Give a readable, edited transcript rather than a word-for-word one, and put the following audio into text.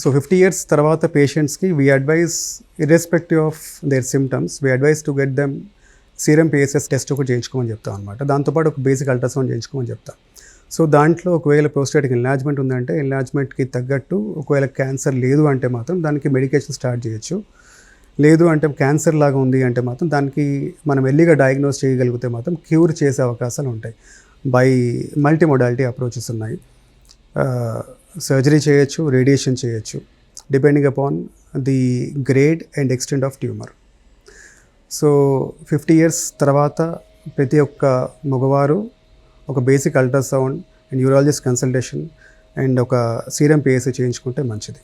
So 50 years తర్వాత పేషెంట్స్కి we advise irrespective of their symptoms we advise to get them serum PSS test ఒకటి చేయించుకోమని చెప్తాం అనమాట. దాంతోపాటు ఒక బేసిక్ అల్ట్రాసౌండ్ చేయించుకోమని చెప్తాం. సో దాంట్లో ఒకవేళ ప్రోస్టేటిక్ ఎన్లార్జ్మెంట్ ఉందంటే ఎన్లార్జ్మెంట్కి తగ్గట్టు ఒకవేళ క్యాన్సర్ లేదు అంటే మాత్రం దానికి మెడికేషన్ స్టార్ట్ చేయొచ్చు. లేదు అంటే క్యాన్సర్ లాగా ఉంది అంటే మాత్రం దానికి మనం ఎర్లీగా డయాగ్నోస్ చేయగలిగితే మాత్రం క్యూర్ చేసే అవకాశాలు ఉంటాయి. బై మల్టీ మొడాలిటీ అప్రోచెస్ ఉన్నాయి. సర్జరీ చేయొచ్చు, రేడియేషన్ చేయొచ్చు, depending upon the grade and extent of tumour. So 50 years తర్వాత ప్రతి ఒక్క మగవారు ఒక basic ultrasound and neurologist consultation and ఒక సీరం పిఎస్సి చేయించుకుంటే మంచిది.